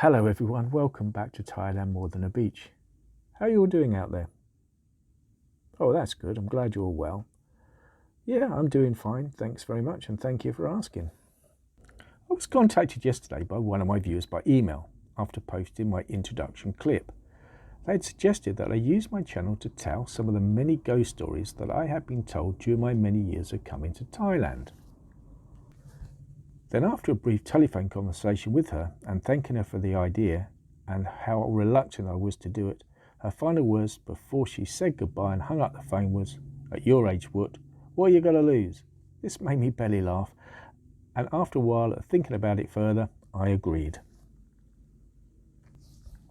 Hello everyone, welcome back to Thailandmorethanabeach. How are you all doing out there? Oh, that's good, I'm glad you're all well. Yeah, I'm doing fine, thanks very much, and thank you for asking. I was contacted yesterday by one of my viewers by email after posting my introduction clip. They had suggested that I use my channel to tell some of the many ghost stories that I have been told during my many years of coming to Thailand. Then after a brief telephone conversation with her and thanking her for the idea and how reluctant I was to do it, her final words before she said goodbye and hung up the phone was, "At your age, what are you going to lose?" This made me belly laugh, and after a while of thinking about it further, I agreed.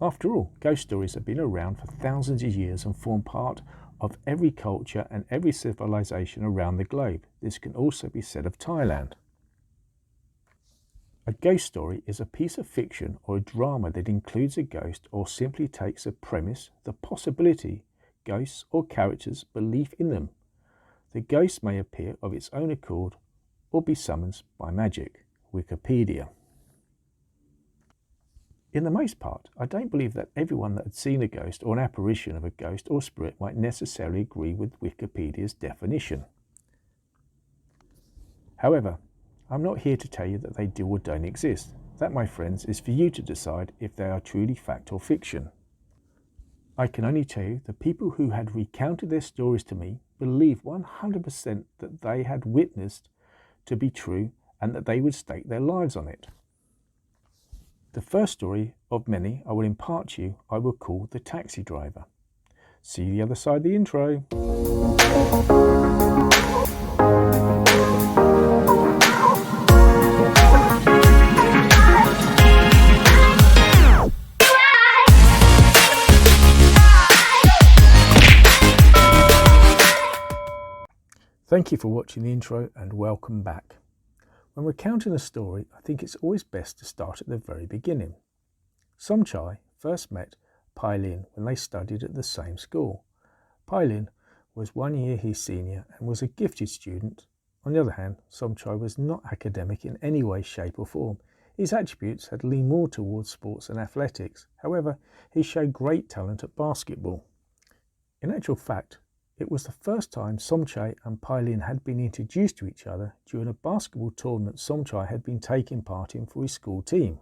After all, ghost stories have been around for thousands of years and form part of every culture and every civilization around the globe. This can also be said of Thailand. A ghost story is a piece of fiction or a drama that includes a ghost or simply takes a premise, the possibility, ghosts or characters' belief in them. The ghost may appear of its own accord or be summoned by magic. Wikipedia. In the most part, I don't believe that everyone that had seen a ghost or an apparition of a ghost or spirit might necessarily agree with Wikipedia's definition. However, I'm not here to tell you that they do or don't exist. That, my friends, is for you to decide if they are truly fact or fiction. I can only tell you the people who had recounted their stories to me believed 100% that they had witnessed to be true and that they would stake their lives on it. The first story of many I will impart to you I will call The Taxi Driver. See you the other side of the intro. Thank you for watching the intro and welcome back. When recounting a story, I think it's always best to start at the very beginning. Somchai first met Pailin when they studied at the same school. Pailin was 1 year his senior and was a gifted student. On the other hand, Somchai was not academic in any way, shape or form. His attributes had leaned more towards sports and athletics. However, he showed great talent at basketball. In actual fact, it was the first time Somchai and Pailin had been introduced to each other during a basketball tournament Somchai had been taking part in for his school team.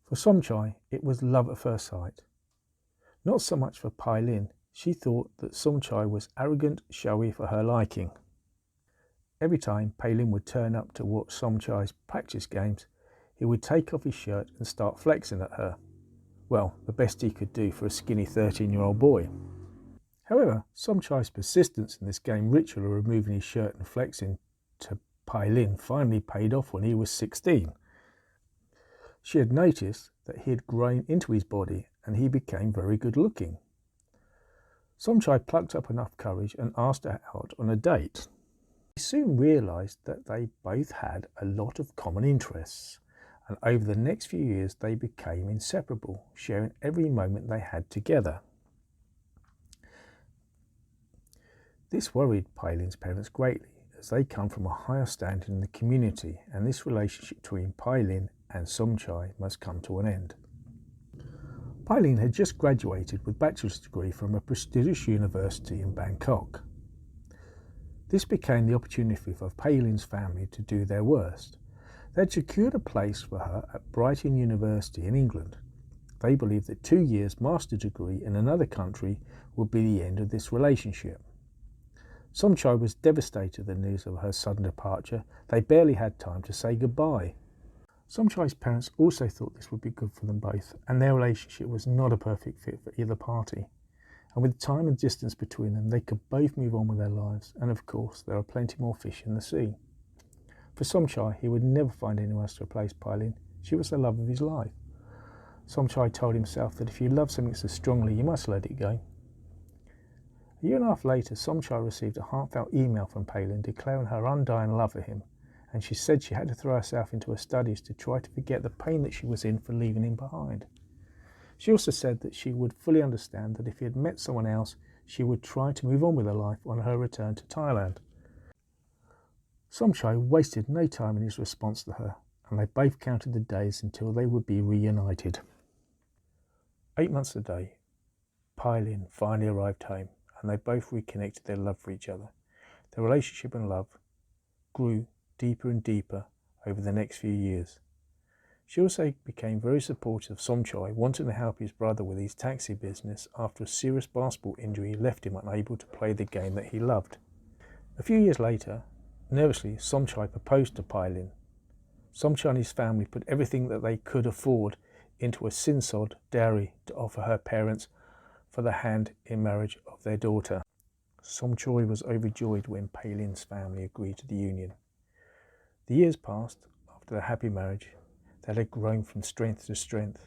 For Somchai, it was love at first sight. Not so much for Pailin. She thought that Somchai was arrogant, showy for her liking. Every time Pailin would turn up to watch Somchai's practice games, he would take off his shirt and start flexing at her. Well, the best he could do for a skinny 13-year-old boy. However, Somchai's persistence in this game ritual of removing his shirt and flexing to Pailin finally paid off when he was 16. She had noticed that he had grown into his body and he became very good looking. Somchai plucked up enough courage and asked her out on a date. He soon realised that they both had a lot of common interests, and over the next few years they became inseparable, sharing every moment they had together. This worried Pailin's parents greatly, as they come from a higher standing in the community, and this relationship between Pailin and Somchai must come to an end. Pailin had just graduated with a bachelor's degree from a prestigious university in Bangkok. This became the opportunity for Pailin's family to do their worst. They had secured a place for her at Brighton University in England. They believed that 2 years' master's degree in another country would be the end of this relationship. Somchai was devastated at the news of her sudden departure. They barely had time to say goodbye. Somchai's parents also thought this would be good for them both, and their relationship was not a perfect fit for either party. And with time and distance between them, they could both move on with their lives, and of course there are plenty more fish in the sea. For Somchai, he would never find anyone else to replace Pailin. She was the love of his life. Somchai told himself that if you love something so strongly, you must let it go. A year and a half later, Somchai received a heartfelt email from Pailin declaring her undying love for him, and she said she had to throw herself into her studies to try to forget the pain that she was in for leaving him behind. She also said that she would fully understand that if he had met someone else, she would try to move on with her life on her return to Thailand. Somchai wasted no time in his response to her. and they both counted the days until they would be reunited. 8 months a day, Pailin finally arrived home, and they both reconnected their love for each other. Their relationship and love grew deeper and deeper over the next few years. She also became very supportive of Somchai, wanting to help his brother with his taxi business after a serious basketball injury left him unable to play the game that he loved. A few years later, nervously, Somchai proposed to Pailin. Somchai and his family put everything that they could afford into a sinsod dowry to offer her parents for the hand in marriage of their daughter. Somchai was overjoyed when Pailin's family agreed to the union. The years passed after the happy marriage. They had grown from strength to strength.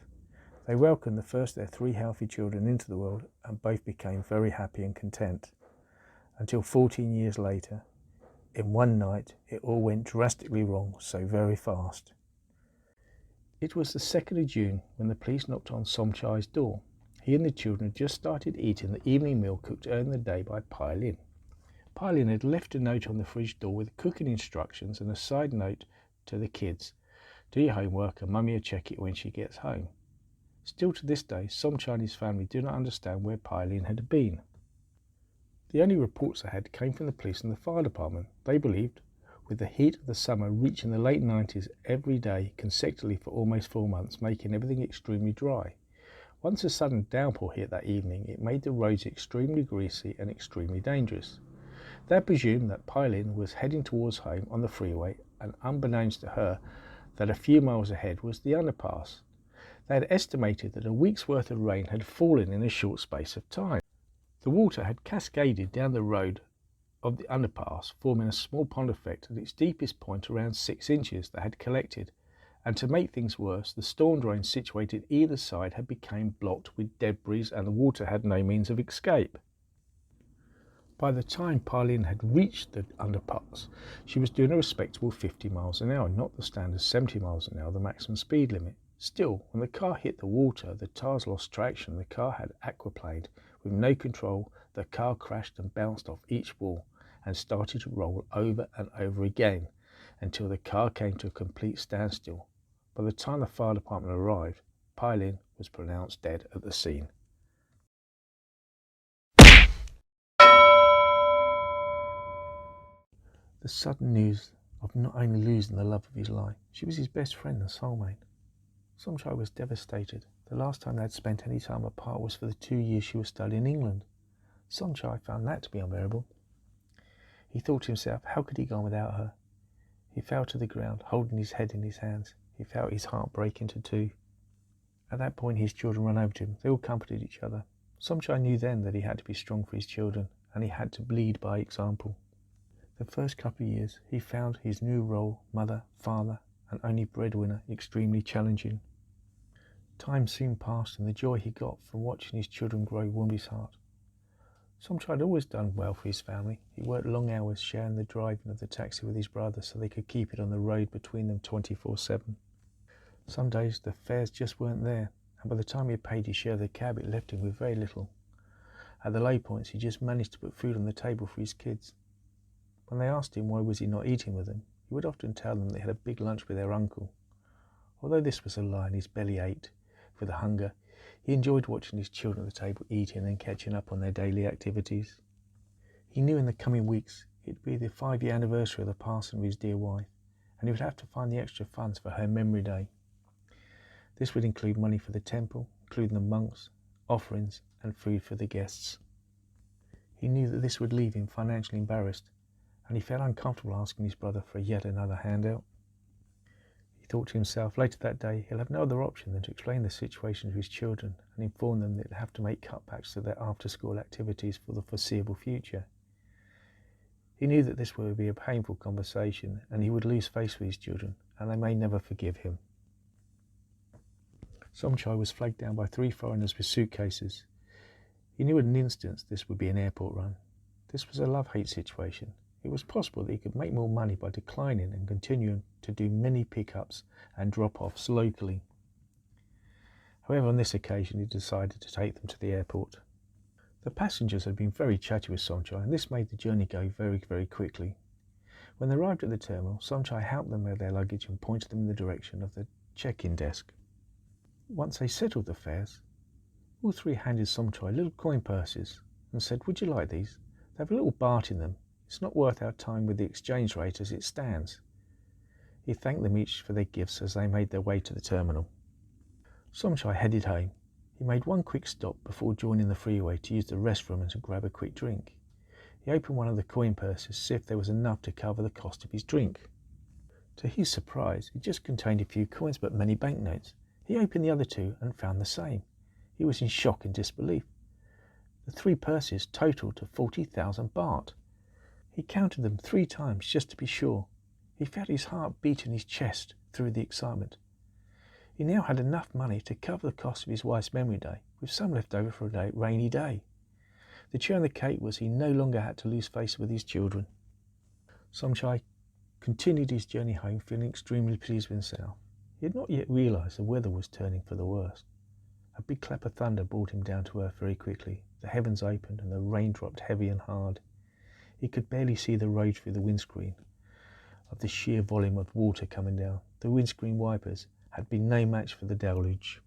They welcomed the first of their 3 healthy children into the world, and both became very happy and content. Until 14 years later, in one night, it all went drastically wrong so very fast. It was the 2nd of June when the police knocked on Somchai's door. He and the children had just started eating the evening meal cooked earlier in the day by Pailin. Pailin had left a note on the fridge door with cooking instructions and a side note to the kids. Do your homework and Mummy will check it when she gets home. Still to this day, Somchai and his family do not understand where Pailin had been. The only reports they had came from the police and the fire department. They believed, with the heat of the summer reaching the late 90s every day consecutively for almost 4 months, making everything extremely dry. Once a sudden downpour hit that evening, it made the roads extremely greasy and extremely dangerous. They had presumed that Pailin was heading towards home on the freeway, and unbeknownst to her, that a few miles ahead was the underpass. They had estimated that a week's worth of rain had fallen in a short space of time. The water had cascaded down the road of the underpass, forming a small pond effect at its deepest point around 6 inches that had collected, and to make things worse, the storm drain situated either side had become blocked with debris and the water had no means of escape. By the time Pailin had reached the underpass, she was doing a respectable 50 miles an hour, not the standard 70 miles an hour, the maximum speed limit. Still, when the car hit the water, the tires lost traction, the car had aquaplaned. With no control, the car crashed and bounced off each wall and started to roll over and over again until the car came to a complete standstill. By the time the fire department arrived, Pailin was pronounced dead at the scene. The sudden news of not only losing the love of his life, she was his best friend and soulmate. Somchai was devastated. The last time they had spent any time apart was for the 2 years she was studying in England. Somchai found that to be unbearable. He thought to himself, how could he go on without her? He fell to the ground, holding his head in his hands. He felt his heart break into 2. At that point, his children ran over to him. They all comforted each other. Somchai knew then that he had to be strong for his children, and he had to lead by example. The first couple of years, he found his new role, mother, father, and only breadwinner, extremely challenging. Time soon passed, and the joy he got from watching his children grow warmed his heart. Somchai had always done well for his family. He worked long hours sharing the driving of the taxi with his brother so they could keep it on the road between them 24/7. Some days the fares just weren't there, and by the time he had paid his share of the cab, it left him with very little. At the low points, he just managed to put food on the table for his kids. When they asked him why was he not eating with them, he would often tell them that he had a big lunch with their uncle. Although this was a lie and his belly ached with the hunger, he enjoyed watching his children at the table eating and catching up on their daily activities. He knew in the coming weeks it would be the 5-year anniversary of the passing of his dear wife, and he would have to find the extra funds for her memory day. This would include money for the temple, including the monks, offerings, and food for the guests. He knew that this would leave him financially embarrassed, and he felt uncomfortable asking his brother for yet another handout. He thought to himself, later that day he'll have no other option than to explain the situation to his children and inform them that they'll have to make cutbacks to their after-school activities for the foreseeable future. He knew that this would be a painful conversation, and he would lose face with his children, and they may never forgive him. Somchai was flagged down by 3 foreigners with suitcases. He knew in an instant this would be an airport run. This was a love-hate situation. It was possible that he could make more money by declining and continuing to do many pickups and drop-offs locally. However, on this occasion, he decided to take them to the airport. The passengers had been very chatty with Somchai, and this made the journey go very, very quickly. When they arrived at the terminal, Somchai helped them with their luggage and pointed them in the direction of the check-in desk. Once they settled the fares, all three handed Somchai little coin purses and said, "Would you like these? They have a little baht in them. It's not worth our time with the exchange rate as it stands." He thanked them each for their gifts as they made their way to the terminal. Somchai headed home. He made one quick stop before joining the freeway to use the restroom and to grab a quick drink. He opened one of the coin purses to see if there was enough to cover the cost of his drink. To his surprise, it just contained a few coins but many banknotes. He opened the other two and found the same. He was in shock and disbelief. The three purses totaled to 40,000 baht. He counted them 3 times just to be sure. He felt his heart beat in his chest through the excitement. He now had enough money to cover the cost of his wife's memory day, with some left over for a rainy day. The cherry on the cake was he no longer had to lose face with his children. Somchai continued his journey home feeling extremely pleased with himself. He had not yet realised the weather was turning for the worst. A big clap of thunder brought him down to earth very quickly. The heavens opened and the rain dropped heavy and hard. He could barely see the road through the windscreen of the sheer volume of water coming down. The windscreen wipers had been no match for the deluge.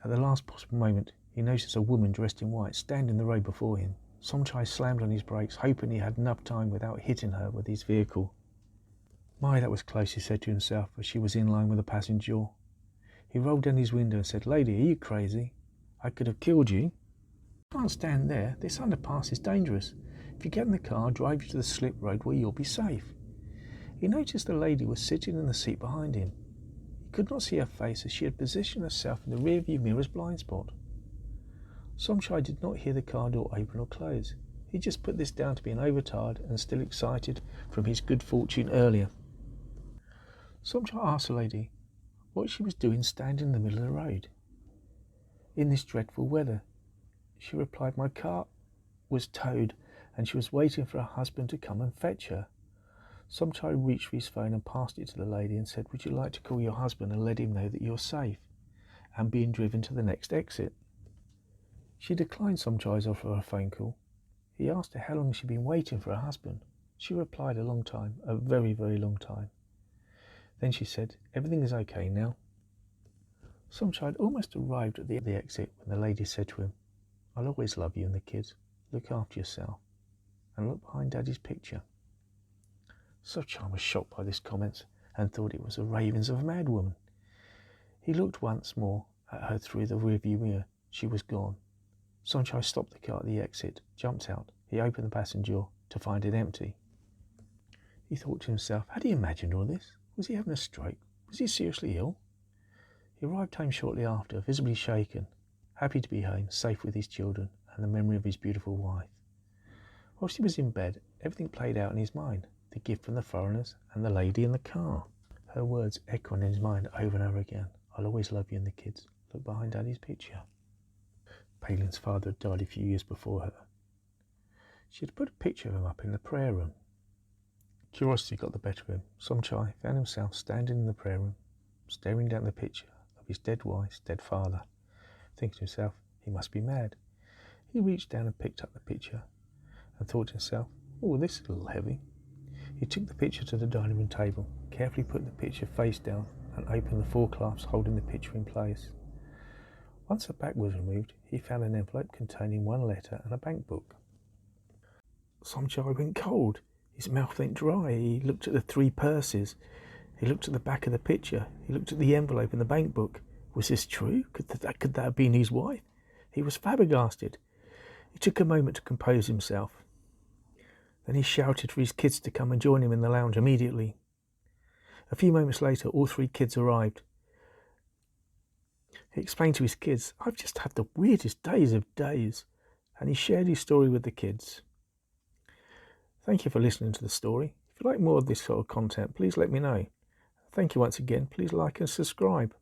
At the last possible moment, he noticed a woman dressed in white stand in the road before him. Somchai slammed on his brakes, hoping he had enough time without hitting her with his vehicle. "My, that was close," he said to himself as she was in line with the passenger. He rolled down his window and said, "Lady, are you crazy? I could have killed you. You can't stand there. This underpass is dangerous. If you get in the car, I'll drive you to the slip road where you'll be safe." He noticed the lady was sitting in the seat behind him. He could not see her face as she had positioned herself in the rearview mirror's blind spot. Somchai did not hear the car door open or close. He just put this down to being overtired and still excited from his good fortune earlier. Somchai asked the lady what she was doing standing in the middle of the road in this dreadful weather. She replied, "My car was towed and she was waiting for her husband to come and fetch her." Somchai reached for his phone and passed it to the lady and said, "Would you like to call your husband and let him know that you're safe and being driven to the next exit?" She declined Somchai's offer of a phone call. He asked her how long she'd been waiting for her husband. She replied, "A long time, a very, very long time." Then she said, "Everything is okay now." Somchai had almost arrived at the exit when the lady said to him, "I'll always love you and the kids. Look after yourself and look behind Daddy's picture." Somchai was shocked by this comment and thought it was the ravings of a mad woman. He looked once more at her through the rearview mirror. She was gone. Somchai stopped the car at the exit, jumped out. He opened the passenger door to find it empty. He thought to himself, had he imagined all this? Was he having a stroke? Was he seriously ill? He arrived home shortly after, visibly shaken, happy to be home, safe with his children and the memory of his beautiful wife. Whilst he was in bed, everything played out in his mind. The gift from the foreigners and the lady in the car. Her words echoing in his mind over and over again. "I'll always love you and the kids. Look behind Daddy's picture." Palin's father had died a few years before her. She had put a picture of him up in the prayer room. Curiosity got the better of him. Somchai found himself standing in the prayer room, staring down the picture of his dead wife's dead father, thinking to himself, he must be mad. He reached down and picked up the picture and thought to himself, "Oh, this is a little heavy." He took the picture to the dining room table, carefully put the picture face down and opened the 4 clasps holding the picture in place. Once the back was removed, he found an envelope containing 1 letter and a bank book. Somchai went cold. His mouth went dry. He looked at the 3 purses. He looked at the back of the picture. He looked at the envelope and the bank book. Was this true? Could that have been his wife? He was flabbergasted. He took a moment to compose himself. Then he shouted for his kids to come and join him in the lounge immediately. A few moments later, all 3 kids arrived. He explained to his kids, "I've just had the weirdest days of days," and he shared his story with the kids. Thank you for listening to the story. If you like more of this sort of content, please let me know. Thank you once again. Please like and subscribe.